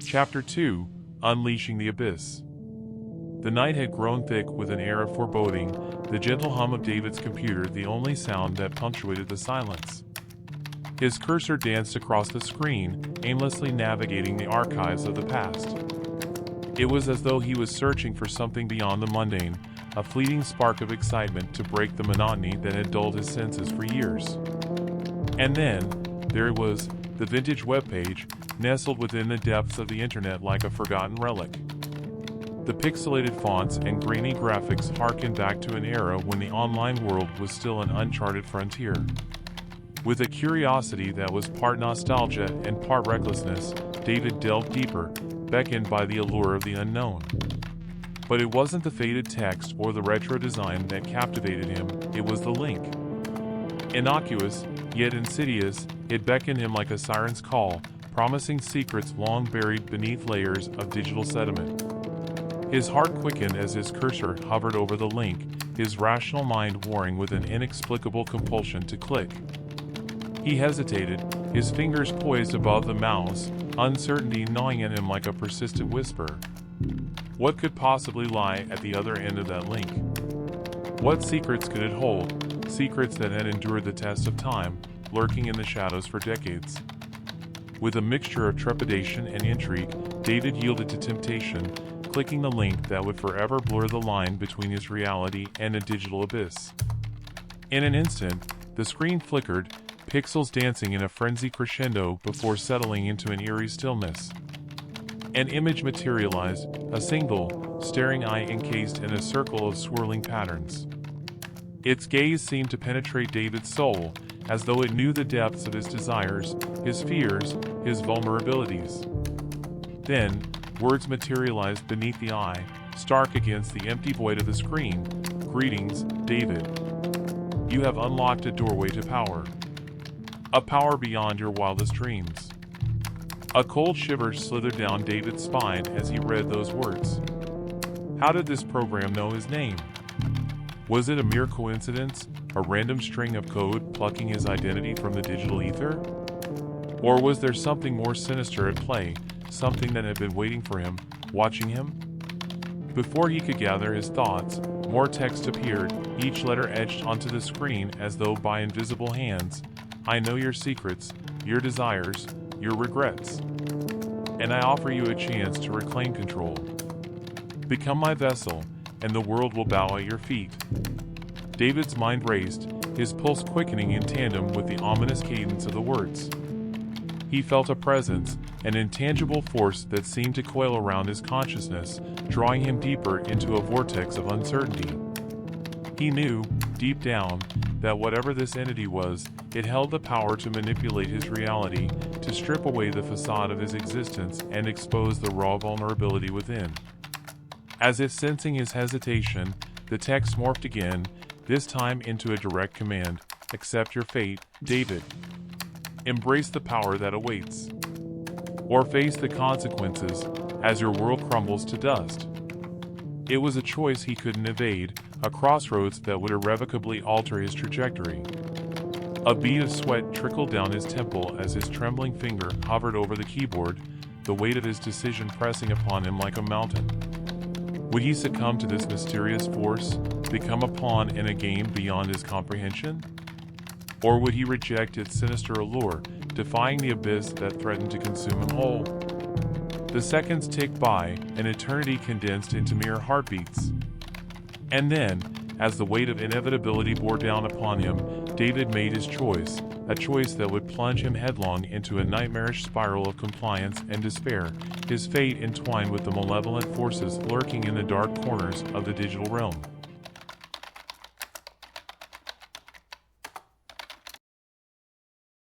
Chapter 2: Unleashing the Abyss. The night had grown thick with an air of foreboding, the gentle hum of David's computer the only sound that punctuated the silence. His cursor danced across the screen, aimlessly navigating the archives of the past. It was as though he was searching for something beyond the mundane, a fleeting spark of excitement to break the monotony that had dulled his senses for years. And then, there it was, the vintage webpage, nestled within the depths of the internet like a forgotten relic. The pixelated fonts and grainy graphics harkened back to an era when the online world was still an uncharted frontier. With a curiosity that was part nostalgia and part recklessness, David delved deeper, beckoned by the allure of the unknown. But it wasn't the faded text or the retro design that captivated him, it was the link. Innocuous, yet insidious, it beckoned him like a siren's call, promising secrets long buried beneath layers of digital sediment. His heart quickened as his cursor hovered over the link, his rational mind warring with an inexplicable compulsion to click. He hesitated, his fingers poised above the mouse, uncertainty gnawing at him like a persistent whisper. What could possibly lie at the other end of that link? What secrets could it hold, secrets that had endured the test of time, lurking in the shadows for decades? With a mixture of trepidation and intrigue, David yielded to temptation, clicking the link that would forever blur the line between his reality and a digital abyss. In an instant, the screen flickered, pixels dancing in a frenzied crescendo before settling into an eerie stillness. An image materialized, a single, staring eye encased in a circle of swirling patterns. Its gaze seemed to penetrate David's soul, as though it knew the depths of his desires, his fears, his vulnerabilities. Then, words materialized beneath the eye, stark against the empty void of the screen. Greetings, David. You have unlocked a doorway to power. A power beyond your wildest dreams. A cold shiver slithered down David's spine as he read those words. How did this program know his name? Was it a mere coincidence, a random string of code plucking his identity from the digital ether? Or was there something more sinister at play, something that had been waiting for him, watching him? Before he could gather his thoughts, more text appeared, each letter etched onto the screen as though by invisible hands. I know your secrets, your desires, your regrets. And I offer you a chance to reclaim control. Become my vessel, and the world will bow at your feet. David's mind raced, his pulse quickening in tandem with the ominous cadence of the words. He felt a presence, an intangible force that seemed to coil around his consciousness, drawing him deeper into a vortex of uncertainty. He knew, deep down, that whatever this entity was, it held the power to manipulate his reality, to strip away the facade of his existence and expose the raw vulnerability within. As if sensing his hesitation, the text morphed again, this time into a direct command. Accept your fate, David. Embrace the power that awaits. Or face the consequences, as your world crumbles to dust. It was a choice he couldn't evade, a crossroads that would irrevocably alter his trajectory. A bead of sweat trickled down his temple as his trembling finger hovered over the keyboard, the weight of his decision pressing upon him like a mountain. Would he succumb to this mysterious force, become a pawn in a game beyond his comprehension? Or would he reject its sinister allure, defying the abyss that threatened to consume him whole? The seconds ticked by, an eternity condensed into mere heartbeats. And then, as the weight of inevitability bore down upon him, David made his choice, a choice that would plunge him headlong into a nightmarish spiral of compliance and despair, his fate entwined with the malevolent forces lurking in the dark corners of the digital realm.